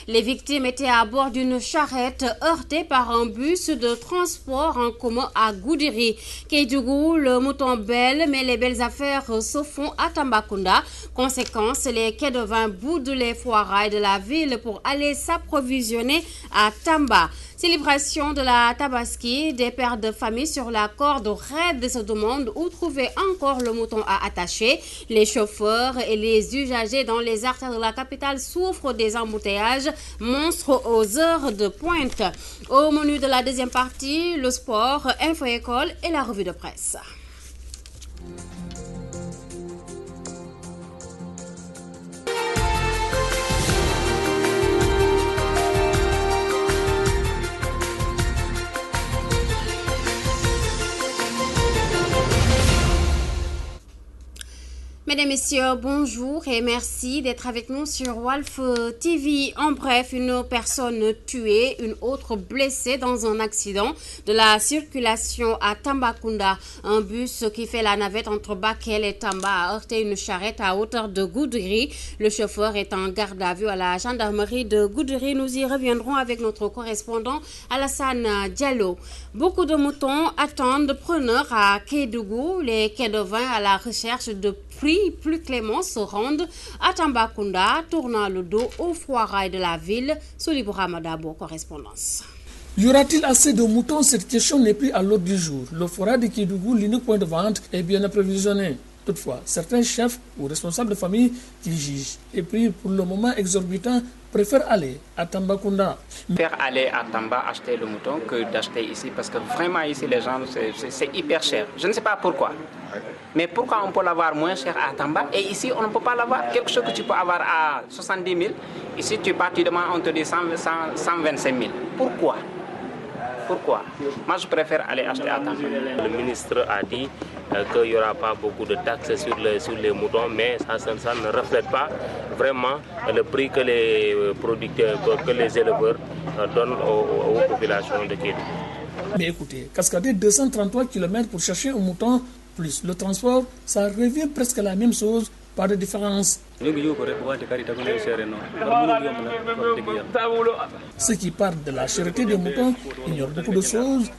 Les victimes étaient à bord d'une charrette heurtée par un bus de transport en commun à Goudiri. Kédougou, le mouton belle, mais les belles affaires se font à Tambacounda. Conséquence, les quais de vin boudent les foirailles de la ville pour aller s'approvisionner à Tamba. Célébration de la Tabaski, des pères de famille sur la corde raide se demandent où trouver encore le mouton à attacher. Les chauffeurs et les usagers dans les artères de la capitale souffrent des embouteillages monstres aux heures de pointe. Au menu de la deuxième partie, le sport, info-école et la revue de presse. Mesdames, Messieurs, bonjour et merci d'être avec nous sur Walf TV. En bref, une personne tuée, une autre blessée dans un accident de la circulation à Tambacounda. Un bus qui fait la navette entre Bakel et Tamba a heurté une charrette à hauteur de Goudiri. Le chauffeur est en garde à vue à la gendarmerie de Goudiri. Nous y reviendrons avec notre correspondant Alassane Diallo. Beaucoup de moutons attendent preneurs à Kédougou. Les quais de vin à la recherche de prix plus cléments se rendent à Tambacounda, tournant le dos au foirail de la ville. Souli Ramadabo, correspondance. Y aura-t-il assez de moutons? Cette question n'est plus à l'ordre du jour. Le foirail de Kédougou, l'unique point de vente, est bien approvisionné. Toutefois, certains chefs ou responsables de famille qui jugent les prix pour le moment exorbitants préfèrent aller à Tambacounda. Faire aller à Tamba acheter le mouton que d'acheter ici parce que vraiment ici les gens c'est hyper cher. Je ne sais pas pourquoi. Mais pourquoi on peut l'avoir moins cher à Tamba et ici on ne peut pas l'avoir? Quelque chose que tu peux avoir à 70 000, ici tu pars, tu demandes, on te dit 125 000. Pourquoi? Pourquoi? Moi je préfère aller acheter à Tamba. Le ministre a dit qu'il n'y aura pas beaucoup de taxes sur les moutons, mais ça ne reflète pas vraiment le prix que les producteurs, que les éleveurs donnent aux populations de Kédougou. Mais écoutez, cascader 233 km pour chercher un mouton, plus le transport, ça revient presque à la même chose, pas de différence. Ceux qui parlent de la cherté des moutons ignorent beaucoup de choses.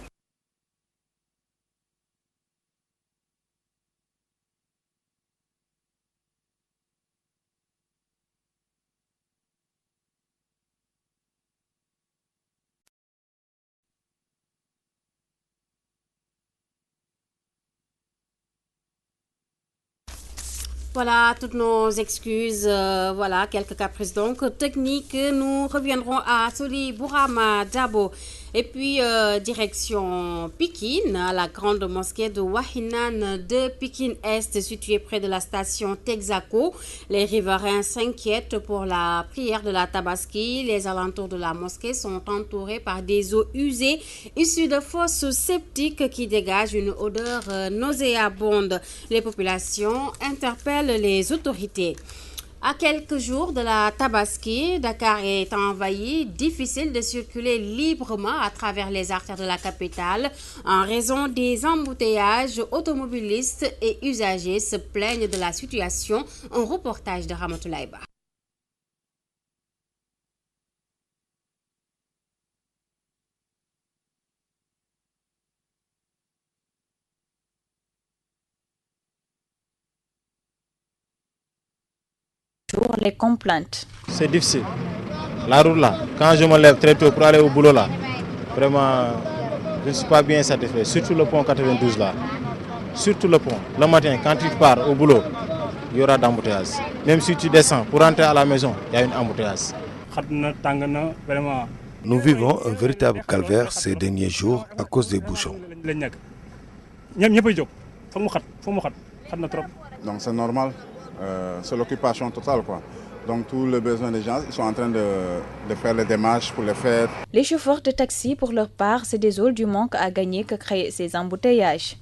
Voilà, toutes nos excuses, voilà, quelques caprices donc techniques. Nous reviendrons à Soli Bourama Dabo. Et puis, direction Pikine, la grande mosquée de Wahinan de Pikine-Est, située près de la station Texaco. Les riverains s'inquiètent pour la prière de la Tabaski. Les alentours de la mosquée sont entourés par des eaux usées, issues de fosses septiques qui dégagent une odeur nauséabonde. Les populations interpellent les autorités. À quelques jours de la Tabaski, Dakar est envahi, difficile de circuler librement à travers les artères de la capitale en raison des embouteillages. Automobilistes et usagers se plaignent de la situation. Un reportage de Ramatoulaye Ba. Les complaintes. C'est difficile. La route là, quand je me lève très tôt pour aller au boulot là, vraiment, je ne suis pas bien satisfait. Surtout le pont 92 là. Surtout le pont. Le matin, quand tu pars au boulot, il y aura d'embouteillage. Même si tu descends pour rentrer à la maison, il y a une embouteillage. Nous vivons un véritable calvaire ces derniers jours à cause des bouchons. Donc c'est normal. C'est l'occupation totale, quoi. Donc tous les besoins des gens, ils sont en train de faire les démarches pour les faire. Les chauffeurs de taxi, pour leur part, se désolent du manque à gagner que créent ces embouteillages.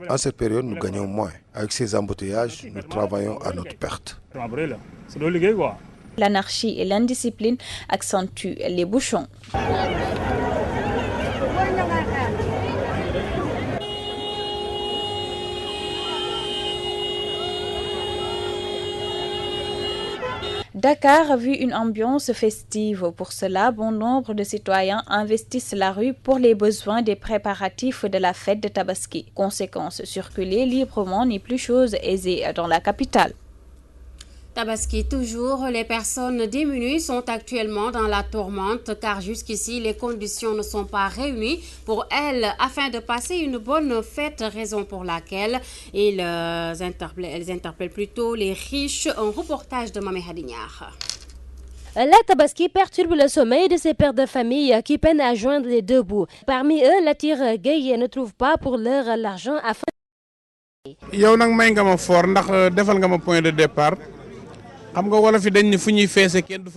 En cette période, nous gagnons moins. Avec ces embouteillages, nous travaillons à notre perte. L'anarchie et l'indiscipline accentuent les bouchons. Dakar a vu une ambiance festive. Pour cela, bon nombre de citoyens investissent la rue pour les besoins des préparatifs de la fête de Tabaski. Conséquence, circuler librement n'est plus chose aisée dans la capitale. Tabaski toujours, les personnes démunies sont actuellement dans la tourmente car jusqu'ici les conditions ne sont pas réunies pour elles afin de passer une bonne fête, raison pour laquelle elles interpellent plutôt les riches. Un reportage de Mamé Hadignar. La Tabaski perturbe le sommeil de ces pères de famille qui peinent à joindre les deux bouts. Parmi eux, Latir Gueye ne trouve pas pour l'heure l'argent afin. yow nag may nga ma fort ndax defal nga ma point de départ.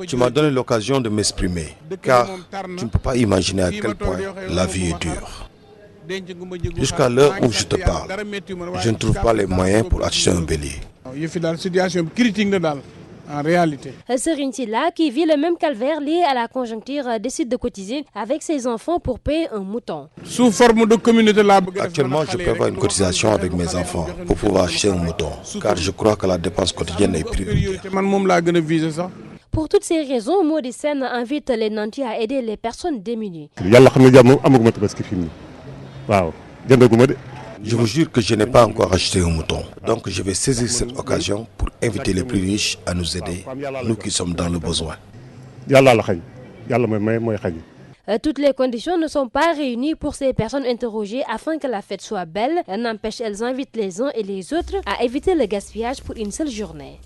Tu m'as donné l'occasion de m'exprimer, car tu ne peux pas imaginer à quel point la vie est dure. Jusqu'à l'heure où je te parle, je ne trouve pas les moyens pour acheter un bélier. En réalité. Serine Silla, qui vit le même calvaire lié à la conjoncture, décide de cotiser avec ses enfants pour payer un mouton. Sous forme de communauté là. Actuellement, je prévois une cotisation avec mes enfants pour pouvoir acheter un mouton, car je crois que la dépense quotidienne est prioritaire. Pour toutes ces raisons, Mody Sène invite les nantis à aider les personnes démunies. Je vous jure que je n'ai pas encore acheté un mouton. Donc je vais saisir cette occasion pour inviter les plus riches à nous aider, nous qui sommes dans le besoin. Toutes les conditions ne sont pas réunies pour ces personnes interrogées afin que la fête soit belle. N'empêche, elles invitent les uns et les autres à éviter le gaspillage pour une seule journée.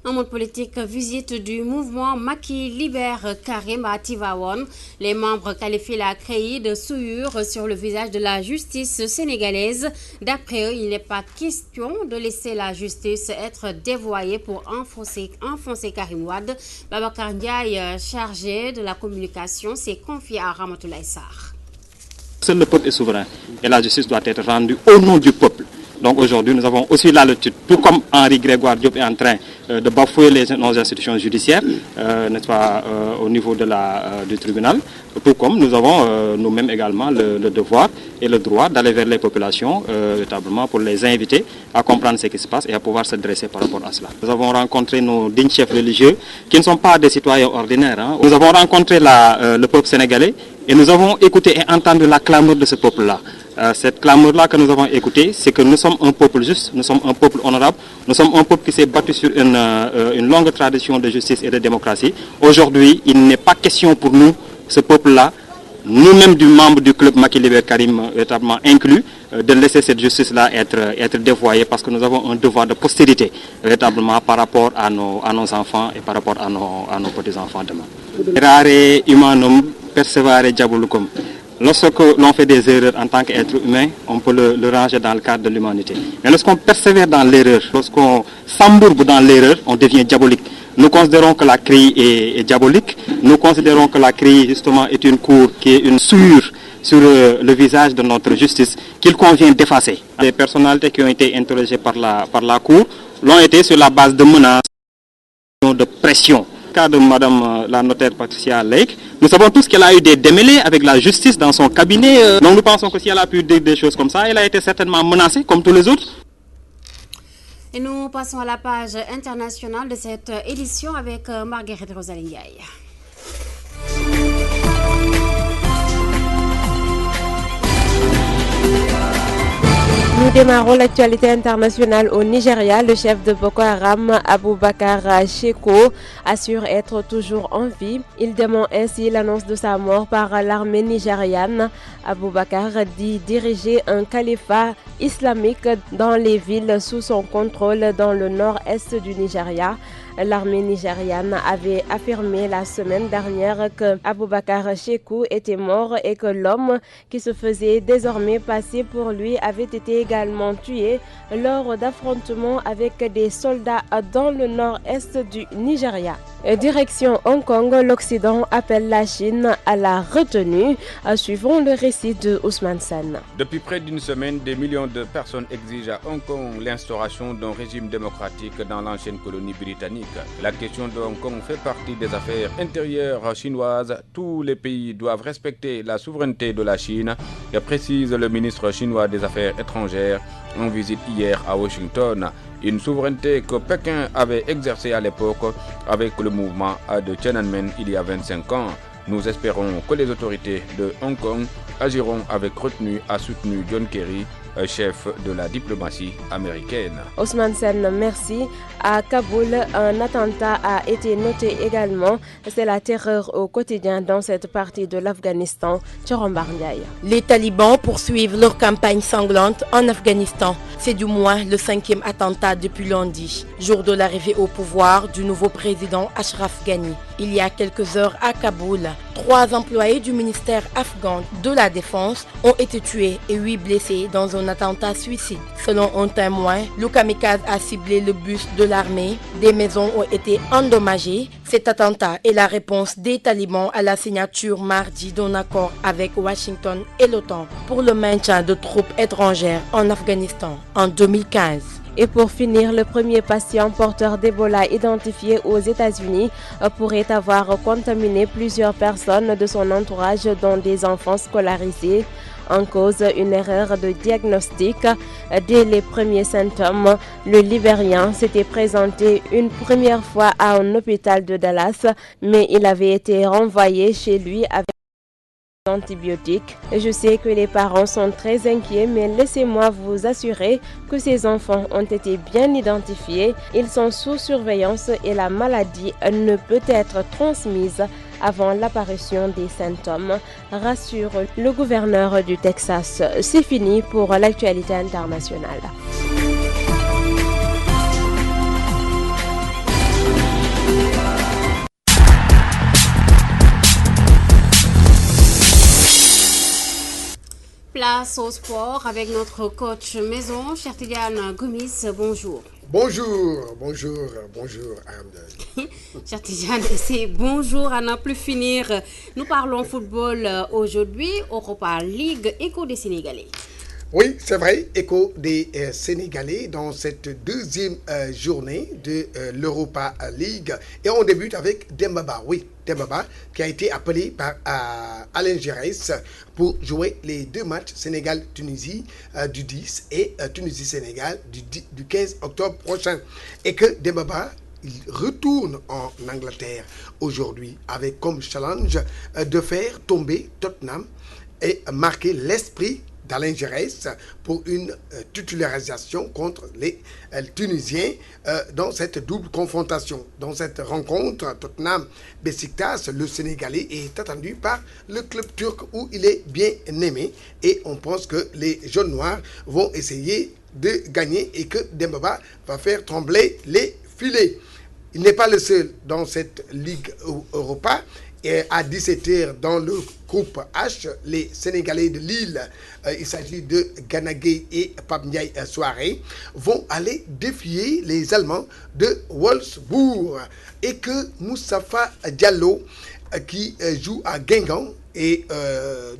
Un monde politique, visite du mouvement Macky libère Karim à Tivaouane. Les membres qualifient la CREI de souillure sur le visage de la justice sénégalaise. D'après eux, il n'est pas question de laisser la justice être dévoyée pour enfoncer Karim Wade. Babacar Ndiaye, chargé de la communication, s'est confié à Ramatoulaye Sarr. Seul le peuple est souverain et la justice doit être rendue au nom du peuple. Donc aujourd'hui, nous avons aussi l'attitude, tout comme Henri Grégoire Diop est en train de bafouer nos institutions judiciaires, n'est-ce pas, au niveau du tribunal, tout comme nous avons nous-mêmes également le devoir et le droit d'aller vers les populations, véritablement pour les inviter à comprendre ce qui se passe et à pouvoir se dresser par rapport à cela. Nous avons rencontré nos dignes chefs religieux qui ne sont pas des citoyens ordinaires. Hein. Nous avons rencontré le peuple sénégalais et nous avons écouté et entendu la clameur de ce peuple-là. Cette clameur-là que nous avons écoutée, c'est que nous sommes un peuple juste, nous sommes un peuple honorable, nous sommes un peuple qui s'est battu sur une longue tradition de justice et de démocratie. Aujourd'hui, il n'est pas question pour nous, ce peuple-là, nous-mêmes du membre du club Macky libère Karim, véritablement inclus, de laisser cette justice-là être dévoyée parce que nous avons un devoir de postérité, véritablement par rapport à nos enfants et par rapport à nos petits-enfants demain. Rare humanum perseverare diabolucum. Lorsque l'on fait des erreurs en tant qu'être humain, on peut le ranger dans le cadre de l'humanité. Mais lorsqu'on persévère dans l'erreur, lorsqu'on s'embourbe dans l'erreur, on devient diabolique. Nous considérons que la CREI est diabolique. Nous considérons que la CREI, justement, est une cour qui est une souillure sur le visage de notre justice qu'il convient d'effacer. Les personnalités qui ont été interrogées par la cour l'ont été sur la base de menaces, de pression. Cas de Madame la notaire Patricia Lake, nous savons tous qu'elle a eu des démêlés avec la justice dans son cabinet. Donc nous pensons que si elle a pu dire des choses comme ça, elle a été certainement menacée comme tous les autres. Et nous passons à la page internationale de cette édition avec Marguerite Rosalie Ndiaye. Nous démarrons l'actualité internationale au Nigeria. Le chef de Boko Haram, Aboubakar Shekau, assure être toujours en vie. Il dément ainsi l'annonce de sa mort par l'armée nigériane. Aboubakar dit diriger un califat islamique dans les villes sous son contrôle dans le nord-est du Nigeria. L'armée nigériane avait affirmé la semaine dernière que Aboubakar Shekau était mort et que l'homme qui se faisait désormais passer pour lui avait été également tué lors d'affrontements avec des soldats dans le nord-est du Nigeria. Direction Hong Kong, l'Occident appelle la Chine à la retenue. Suivons le récit de Ousmane Sen. Depuis près d'une semaine, des millions de personnes exigent à Hong Kong l'instauration d'un régime démocratique dans l'ancienne colonie britannique. La question de Hong Kong fait partie des affaires intérieures chinoises. Tous les pays doivent respecter la souveraineté de la Chine, précise le ministre chinois des Affaires étrangères en visite hier à Washington. une souveraineté que Pékin avait exercée à l'époque avec le mouvement de Tiananmen il y a 25 ans. Nous espérons que les autorités de Hong Kong agiront avec retenue, a soutenu John Kerry, chef de la diplomatie américaine. Ousmane Sen, merci. À Kaboul, un attentat a été noté également. C'est la terreur au quotidien dans cette partie de l'Afghanistan. Les talibans poursuivent leur campagne sanglante en Afghanistan. C'est du moins le 5e attentat depuis lundi, jour de l'arrivée au pouvoir du nouveau président Ashraf Ghani. Il y a quelques heures à Kaboul, 3 employés du ministère afghan de la Défense ont été tués et 8 blessés dans un attentat suicide. Selon un témoin, le kamikaze a ciblé le bus de l'armée. Des maisons ont été endommagées. Cet attentat est la réponse des talibans à la signature mardi d'un accord avec Washington et l'OTAN pour le maintien de troupes étrangères en Afghanistan en 2015. Et pour finir, le premier patient porteur d'Ebola identifié aux États-Unis pourrait avoir contaminé plusieurs personnes de son entourage, dont des enfants scolarisés. En cause, une erreur de diagnostic. Dès les premiers symptômes, le Libérien s'était présenté une première fois à un hôpital de Dallas, mais il avait été renvoyé chez lui avec antibiotiques. Je sais que les parents sont très inquiets, mais laissez-moi vous assurer que ces enfants ont été bien identifiés. Ils sont sous surveillance et la maladie ne peut être transmise avant l'apparition des symptômes, rassure le gouverneur du Texas. C'est fini pour l'actualité internationale. Place au sport avec notre coach maison, Chertidiane Gomis. Bonjour. Bonjour Amdel. Chertidiane, c'est bonjour à n'en plus finir. Nous parlons football aujourd'hui, Europa League, écho des Sénégalais. Oui, c'est vrai, écho des Sénégalais dans cette deuxième journée de l'Europa League. Et on débute avec Dembaba. Oui, Dembaba qui a été appelé par Alain Giresse pour jouer les 2 matchs Sénégal-Tunisie du 10 et Tunisie-Sénégal du 15 octobre prochain. Et que Dembaba, il retourne en Angleterre aujourd'hui avec comme challenge de faire tomber Tottenham et marquer l'esprit d'Alain Giresse pour une titularisation contre les Tunisiens dans cette double confrontation. Dans cette rencontre, Tottenham-Besiktas, le Sénégalais est attendu par le club turc où il est bien aimé et on pense que les jaunes noirs vont essayer de gagner et que Dembaba va faire trembler les filets. Il n'est pas le seul dans cette Ligue Europa. Et à 17h dans le groupe H, les Sénégalais de Lille, il s'agit de Ganagay et Pape Ndiaye Souaré, vont aller défier les Allemands de Wolfsburg. Et que Moustapha Diallo, qui joue à Guingamp, et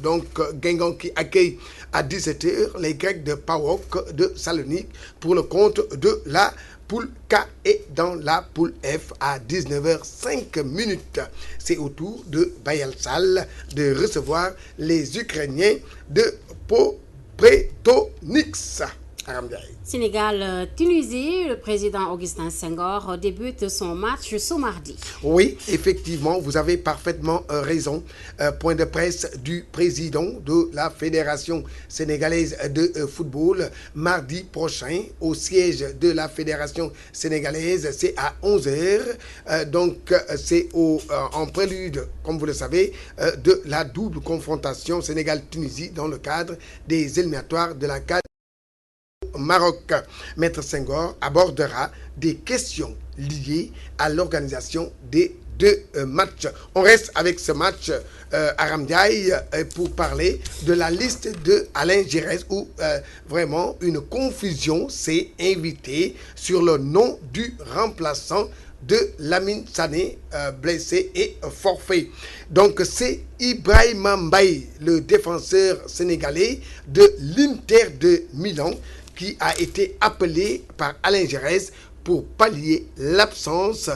donc Guingamp qui accueille à 17h les Grecs de PAOK de Salonique pour le compte de la poule K et dans la poule F à 19h05. C'est au tour de Bayelsal de recevoir les Ukrainiens de Popretonix. Sénégal-Tunisie, le président Augustin Senghor débute son match ce mardi. Oui, effectivement, vous avez parfaitement raison. Point de presse du président de la Fédération sénégalaise de football mardi prochain au siège de la Fédération sénégalaise. C'est à 11h. Donc, c'est en prélude, comme vous le savez, de la double confrontation Sénégal-Tunisie dans le cadre des éliminatoires de la CAN Maroc. Maître Senghor abordera des questions liées à l'organisation des 2 matchs. On reste avec ce match Aram Ndiaye pour parler de la liste de Alain Giresse où vraiment une confusion s'est invitée sur le nom du remplaçant de Lamine Sané, blessé et forfait. Donc c'est Ibrahima Mbaye, le défenseur sénégalais de l'Inter de Milan, qui a été appelé par Alain Giresse pour pallier l'absence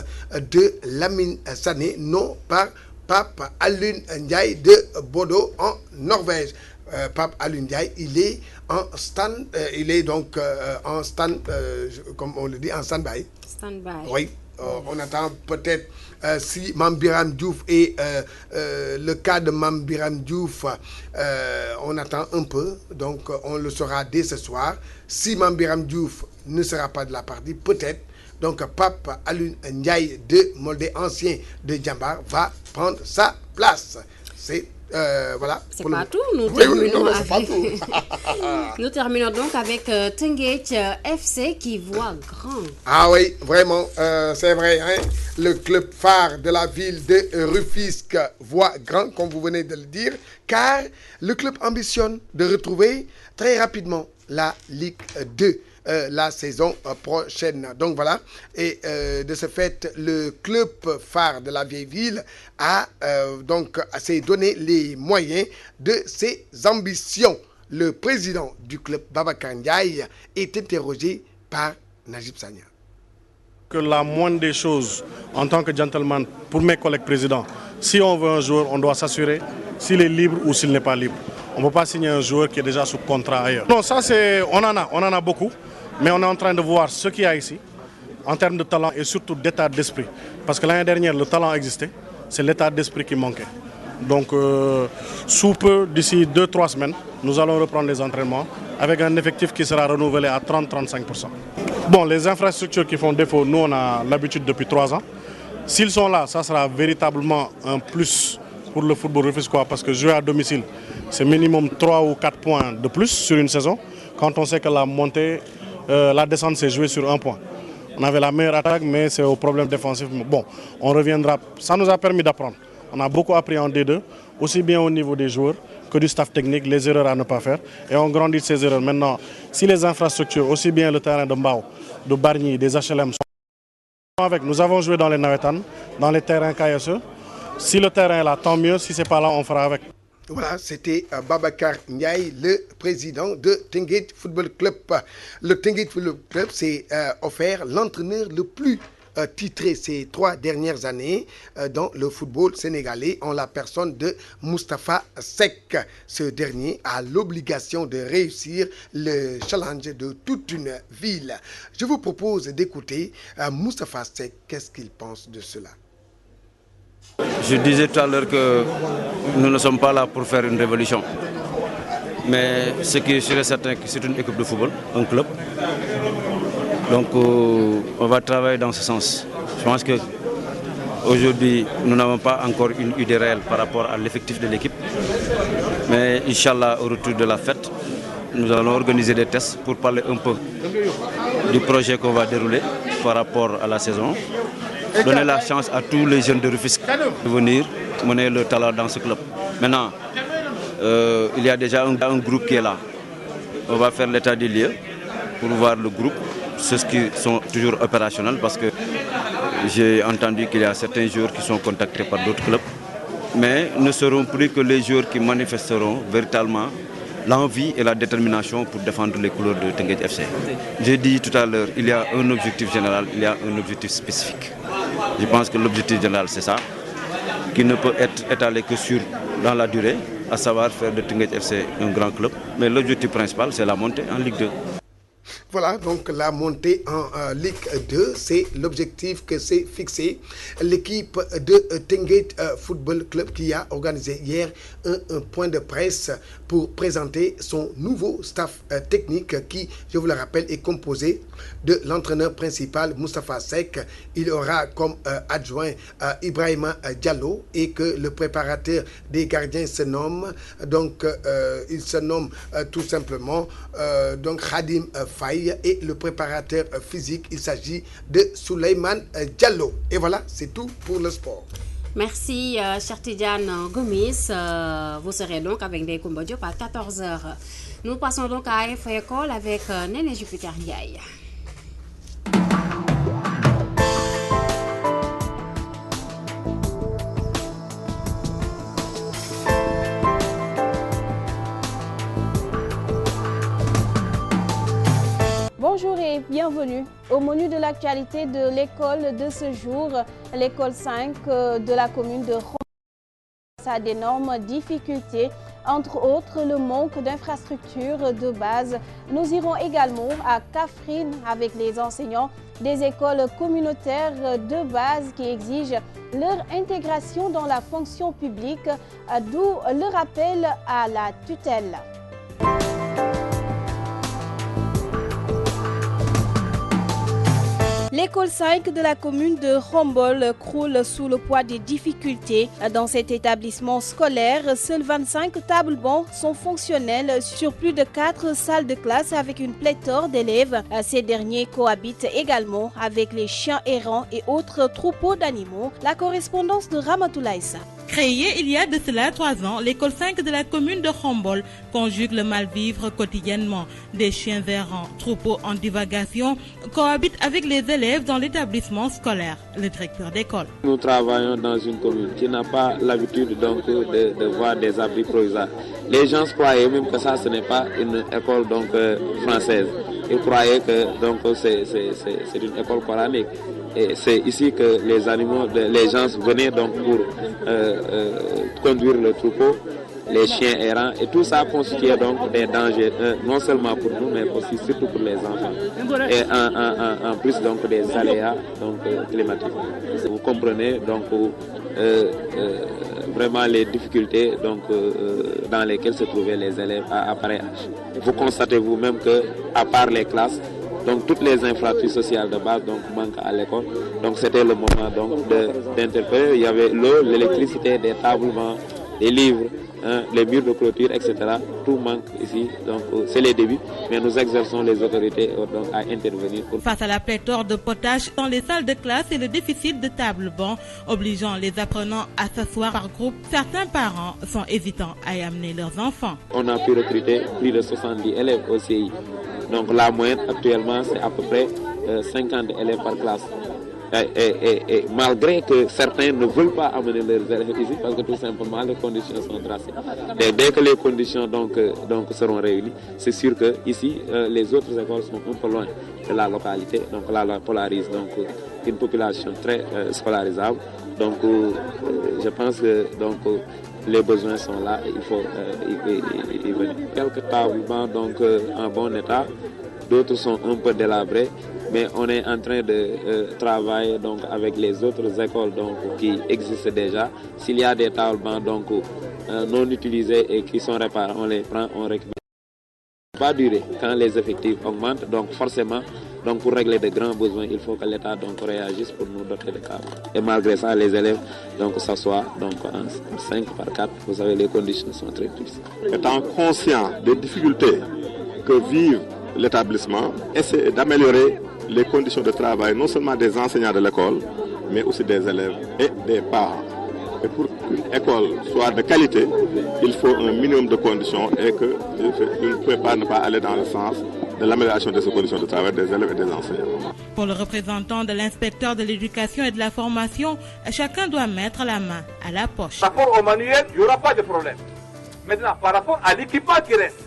de Lamine Sané, non par Pape Alun Ndiaye de Bodo en Norvège. Pape Alioune Ndiaye, il est en stand, il est donc en stand, comme on le dit, en stand-by. Stand-by. Oui, on attend peut-être si Mame Biram Diouf et le cas de Mame Biram Diouf, on attend un peu, donc on le saura dès ce soir. Si Mame Biram Diouf ne sera pas de la partie, peut-être, donc Pape Alioune Ndiaye de Moldé, ancien de Djambar, va prendre sa place. C'est voilà. C'est pas tout. Nous terminons donc avec Teungueth FC qui voit grand. Ah oui, vraiment, c'est vrai. Hein? Le club phare de la ville de Rufisque voit grand, comme vous venez de le dire, car le club ambitionne de retrouver très rapidement la Ligue 2. La saison prochaine. Donc voilà, et de ce fait, le club phare de la vieille ville s'est donné les moyens de ses ambitions. Le président du club, Babacar Ndiaye, est interrogé par Najib Sagna. Que la moindre des choses, en tant que gentleman, pour mes collègues présidents, si on veut un joueur, on doit s'assurer s'il est libre ou s'il n'est pas libre. On ne peut pas signer un joueur qui est déjà sous contrat ailleurs. Non, ça on en a beaucoup. Mais on est en train de voir ce qu'il y a ici, en termes de talent et surtout d'état d'esprit. Parce que l'année dernière, le talent existait, c'est l'état d'esprit qui manquait. Donc, sous peu, d'ici 2-3 semaines, nous allons reprendre les entraînements avec un effectif qui sera renouvelé à 30-35%. Bon, les infrastructures qui font défaut, nous, on a l'habitude depuis 3 ans. S'ils sont là, ça sera véritablement un plus pour le football rufisquois parce que jouer à domicile, c'est minimum 3 ou 4 points de plus sur une saison. Quand on sait que la montée... la descente s'est jouée sur 1 point. On avait la meilleure attaque, mais c'est au problème défensif. Bon, on reviendra. Ça nous a permis d'apprendre. On a beaucoup appris en D2, aussi bien au niveau des joueurs que du staff technique, les erreurs à ne pas faire. Et on grandit de ces erreurs. Maintenant, si les infrastructures, aussi bien le terrain de Mbao, de Bargny, des HLM sont avec, nous avons joué dans les Nawetan, dans les terrains KSE. Si le terrain est là, tant mieux. Si ce n'est pas là, on fera avec. Voilà, c'était Babacar Ndiaye, le président de Teungueth Football Club. Le Teungueth Football Club s'est offert l'entraîneur le plus titré ces 3 dernières années dans le football sénégalais en la personne de Moustapha Seck. Ce dernier a l'obligation de réussir le challenge de toute une ville. Je vous propose d'écouter Moustapha Seck. Qu'est-ce qu'il pense de cela? Je disais tout à l'heure que nous ne sommes pas là pour faire une révolution. Mais ce qui est sûr et certain, c'est une équipe de football, un club. Donc on va travailler dans ce sens. Je pense qu'aujourd'hui, nous n'avons pas encore une idée réelle par rapport à l'effectif de l'équipe. Mais Inch'Allah, au retour de la fête, nous allons organiser des tests pour parler un peu du projet qu'on va dérouler par rapport à la saison. Donner la chance à tous les jeunes de Rufisque de venir mener le talent dans ce club. Maintenant, il y a déjà un groupe qui est là. On va faire l'état des lieux pour voir le groupe, ceux qui sont toujours opérationnels, parce que j'ai entendu qu'il y a certains joueurs qui sont contactés par d'autres clubs, mais ne seront plus que les joueurs qui manifesteront véritablement l'envie et la détermination pour défendre les couleurs de Teungueth FC. J'ai dit tout à l'heure, il y a un objectif général, il y a un objectif spécifique. Je pense que l'objectif général, c'est ça, qui ne peut être étalé que dans la durée, à savoir faire de Teungueth FC un grand club. Mais l'objectif principal, c'est la montée en Ligue 2. Voilà, donc la montée en Ligue 2, c'est l'objectif que s'est fixé l'équipe de Teungueth Football Club qui a organisé hier un point de presse pour présenter son nouveau staff technique qui, je vous le rappelle, est composé de l'entraîneur principal Moustapha Seck. Il aura comme adjoint Ibrahima Diallo et que le préparateur des gardiens se nomme, donc il se nomme tout simplement donc Khadim Faye et le préparateur physique, il s'agit de Souleymane Diallo. Et voilà, c'est tout pour le sport. Merci, cher Tidiane Gomis. Vous serez donc avec des Koumba Diop à 14h. Nous passons donc à Info École avec Néné Jupiter Ndiaye. Bonjour et bienvenue. Au menu de l'actualité de l'école de ce jour, l'école 5 de la commune de Rom face à d'énormes difficultés Entre autres, le manque d'infrastructures de base. Nous irons également à Kaffrine avec les enseignants des écoles communautaires de base qui exigent leur intégration dans la fonction publique, d'où le rappel à la tutelle. L'école 5 de la commune de Khombole croule sous le poids des difficultés. Dans cet établissement scolaire, seules 25 tables bancs sont fonctionnelles sur plus de 4 salles de classe avec une pléthore d'élèves. Ces derniers cohabitent également avec les chiens errants et autres troupeaux d'animaux. La correspondance de Ramatoulaïsa. Créée il y a de cela 3 ans, l'école 5 de la commune de Khombole conjugue le mal-vivre quotidiennement. Des chiens errants, troupeaux en divagation, cohabitent avec les élèves dans l'établissement scolaire. Le directeur d'école. Nous travaillons dans une commune qui n'a pas l'habitude donc de voir des abris provisoires. Les gens croyaient même que ça ce n'est pas une école donc française. Ils croyaient que donc c'est une école coranique. Et c'est ici que les animaux, les gens venaient donc pour conduire le troupeau, les chiens errants, et tout ça constituait donc des dangers, non seulement pour nous, mais aussi surtout pour les enfants. Et en plus donc des aléas donc, climatiques. Vous comprenez donc vraiment les difficultés donc, dans lesquelles se trouvaient les élèves à pareil âge. Vous constatez vous-même que, à part les classes, donc toutes les infrastructures sociales de base donc manquent à l'école. Donc c'était le moment donc d'interpeller. Il y avait l'eau, l'électricité, des tablements, des livres, les murs de clôture, etc. Tout manque ici. Donc c'est les débuts, mais nous exerçons les autorités donc, à intervenir. Face à la pléthore de potages dans les salles de classe et le déficit de tables bancs, obligeant les apprenants à s'asseoir par groupe, certains parents sont hésitants à y amener leurs enfants. On a pu recruter plus de 70 élèves au CI. Donc la moyenne actuellement c'est à peu près 50 élèves par classe. Et malgré que certains ne veulent pas amener leurs élèves ici parce que tout simplement les conditions sont drastiques. Et dès que les conditions donc seront réunies, c'est sûr que ici les autres écoles sont un peu loin de la localité. Donc là, on polarise donc une population très scolarisable. Donc je pense que donc les besoins sont là et il faut y venir. Quelques tablements donc en bon état, d'autres sont un peu délabrés, mais on est en train de travailler donc avec les autres écoles donc qui existent déjà. S'il y a des tablements donc non utilisés et qui sont réparés, on les prend, on récupère. Pas durer quand les effectifs augmentent, donc forcément. Donc pour régler de grands besoins, il faut que l'État donc réagisse pour nous doter de câbles. Et malgré ça, les élèves donc s'assoient donc en 5 par 4. Vous savez, les conditions sont très tristes. Étant conscient des difficultés que vivent l'établissement, essayer d'améliorer les conditions de travail, non seulement des enseignants de l'école, mais aussi des élèves et des parents. Et pour qu'une école soit de qualité, il faut un minimum de conditions et que vous ne pouvez pas ne pas aller dans le sens de l'amélioration de ces conditions de travail des élèves et des enseignants. Pour le représentant de l'inspecteur de l'éducation et de la formation, chacun doit mettre la main à la poche. Par rapport au manuel, il n'y aura pas de problème. Maintenant, par rapport à l'équipement qui reste,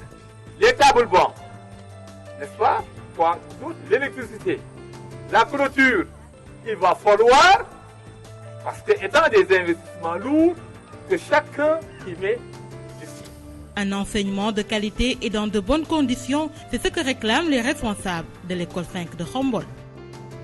les tables bancs, n'est-ce pas, l'électricité, la clôture, il va falloir, parce que étant des investissements lourds, que chacun y met. Un enseignement de qualité et dans de bonnes conditions, c'est ce que réclament les responsables de l'école 5 de Khombole.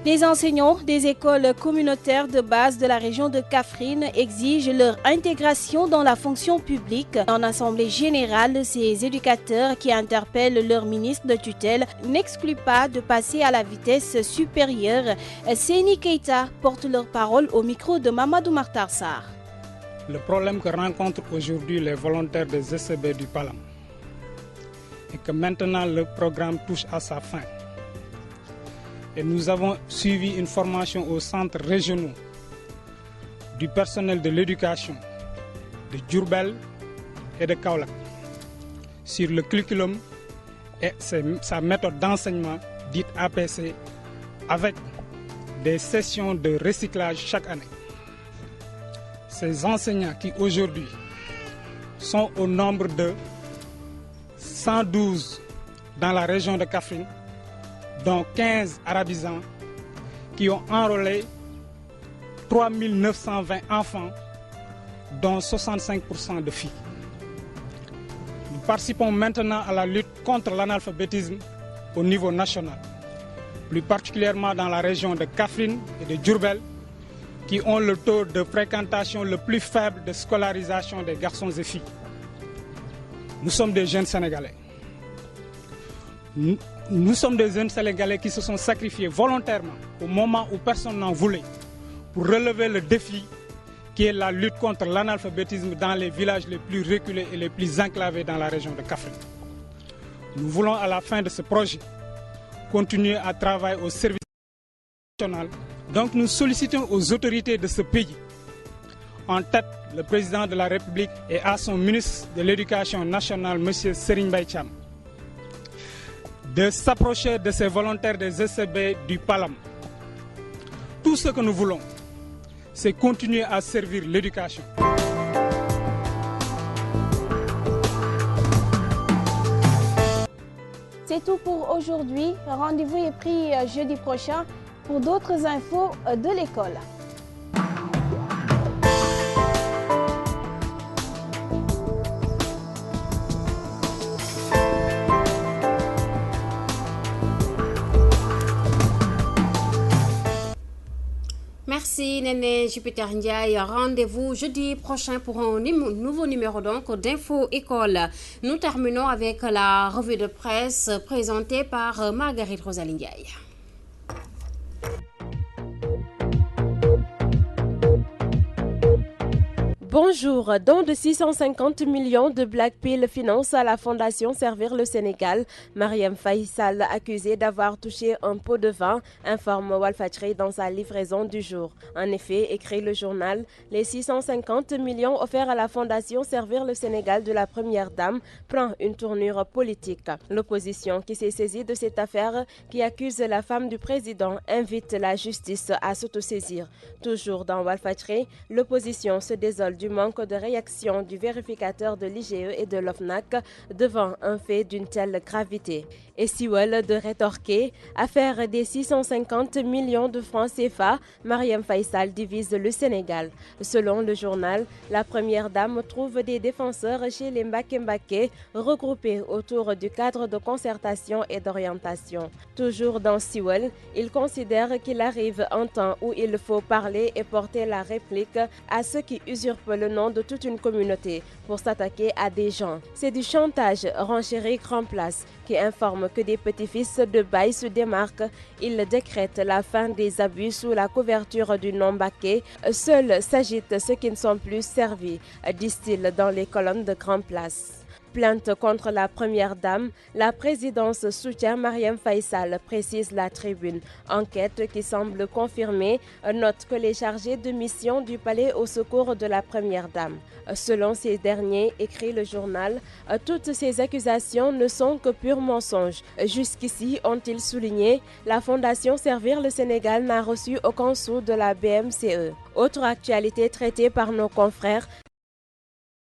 Les enseignants des écoles communautaires de base de la région de Kaffrine exigent leur intégration dans la fonction publique. En assemblée générale, ces éducateurs qui interpellent leur ministre de tutelle n'excluent pas de passer à la vitesse supérieure. Séni Keita porte leur parole au micro de Mamadou Martar Sarr. Le problème que rencontrent aujourd'hui les volontaires des SCB du Palam est que maintenant le programme touche à sa fin. Et nous avons suivi une formation aux centres régionaux du personnel de l'éducation de Diourbel et de Kaolack sur le curriculum et sa méthode d'enseignement dite APC avec des sessions de recyclage chaque année. Ces enseignants qui aujourd'hui sont au nombre de 112 dans la région de Kaffrine, dont 15 arabisants, qui ont enrôlé 3920 enfants, dont 65% de filles. participons maintenant à la lutte contre l'analphabétisme au niveau national, plus particulièrement dans la région de Kaffrine et de Diourbel, qui ont le taux de fréquentation le plus faible de scolarisation des garçons et filles. Nous sommes des jeunes Sénégalais. Nous sommes des jeunes Sénégalais qui se sont sacrifiés volontairement au moment où personne n'en voulait pour relever le défi qui est la lutte contre l'analphabétisme dans les villages les plus reculés et les plus enclavés dans la région de Kaffrine. Nous voulons à la fin de ce projet continuer à travailler au service national. Donc nous sollicitons aux autorités de ce pays, en tête le président de la République et à son ministre de l'Éducation nationale, M. Serigne Mbaye Thiam, de s'approcher de ces volontaires des SCB du Palam. Tout ce que nous voulons, c'est continuer à servir l'éducation. C'est tout pour aujourd'hui. Rendez-vous est pris jeudi prochain pour d'autres infos de l'école. Merci Néné Jupiter Ndiaye. Rendez-vous jeudi prochain pour un nouveau numéro d'Info École. Nous terminons avec la revue de presse présentée par Marguerite Rosalie Ndiaye. Bonjour, don de 650 millions de Black Pill finance à la Fondation Servir le Sénégal. Mariam Faye Sall, accusée d'avoir touché un pot de vin, informe Walfadjri dans sa livraison du jour. En effet, écrit le journal, les 650 millions offerts à la Fondation Servir le Sénégal de la Première Dame prend une tournure politique. L'opposition qui s'est saisie de cette affaire, qui accuse la femme du président, invite la justice à s'autosaisir. Toujours dans Walfadjri, l'opposition se désole du manque de réaction du vérificateur de l'IGE et de l'OFNAC devant un fait d'une telle gravité. Et Siwel de rétorquer, affaire des 650 millions de francs CFA, Mariam Faye Sall divise le Sénégal. Selon le journal, la première dame trouve des défenseurs chez les Mbaké regroupés autour du cadre de concertation et d'orientation. Toujours dans Siwel, il considère qu'il arrive un temps où il faut parler et porter la réplique à ceux qui usurpent le nom de toute une communauté pour s'attaquer à des gens. C'est du chantage, renchérit Grand Place, qui informe que des petits-fils de Baye se démarquent. Il décrète la fin des abus sous la couverture du nom Baké. Seuls s'agitent ceux qui ne sont plus servis, disent-ils dans les colonnes de Grand Place. Plainte contre la première dame, la présidence soutient Mariam Faye Sall, précise la tribune. Enquête qui semble confirmer note que les chargés de mission du palais au secours de la première dame. Selon ces derniers, écrit le journal, toutes ces accusations ne sont que purs mensonges. Jusqu'ici, ont-ils souligné, la Fondation Servir le Sénégal n'a reçu aucun sou de la BMCE. Autre actualité traitée par nos confrères,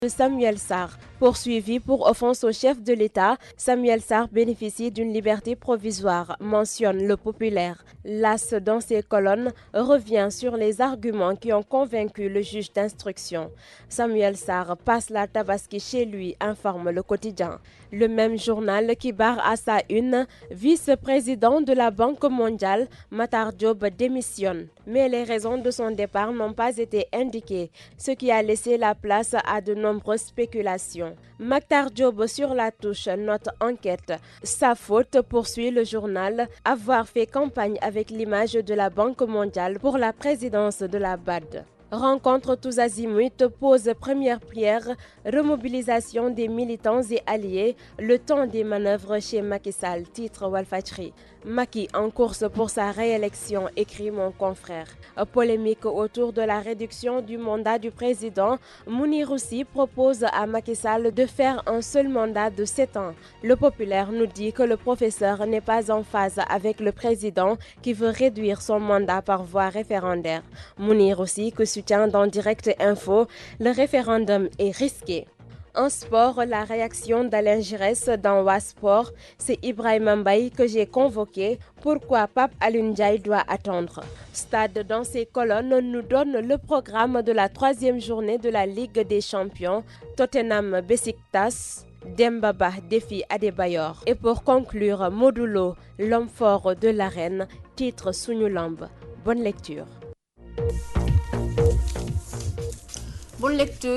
Samuel Sarr. Poursuivi pour offense au chef de l'État, Samuel Sarr bénéficie d'une liberté provisoire, mentionne le Populaire. L'As dans ses colonnes revient sur les arguments qui ont convaincu le juge d'instruction. Samuel Sarr passe la tabaski chez lui, informe le Quotidien. Le même journal qui barre à sa une, vice-président de la Banque mondiale, Matar Diop démissionne. Mais les raisons de son départ n'ont pas été indiquées, ce qui a laissé la place à de nombreuses spéculations. Matar Diop sur la touche, note enquête. Sa faute, poursuit le journal, avoir fait campagne avec l'image de la Banque mondiale pour la présidence de la BAD. Rencontre tous azimuts, pose première pierre, remobilisation des militants et alliés, le temps des manœuvres chez Macky Sall, titre Walfadjri. Macky en course pour sa réélection, écrit mon confrère. Polémique autour de la réduction du mandat du président, Mounir Roussi propose à Macky Sall de faire un seul mandat de 7 ans. Le Populaire nous dit que le professeur n'est pas en phase avec le président qui veut réduire son mandat par voie référendaire. Mounir Roussi que soutient dans Direct Info, le référendum est risqué. En sport, la réaction d'Alain Giresse dans Wasport, c'est Ibrahima Mbaye que j'ai convoqué. Pourquoi Pape Alioune Ndiaye doit attendre? Stade dans ses colonnes nous donne le programme de la 3e journée de la Ligue des Champions. Tottenham Besiktas Dembaba défie Adebayor. Et pour conclure, Modulo, l'homme fort de l'arène, titre Suñu Lamb. Bonne lecture. Bonne lecture.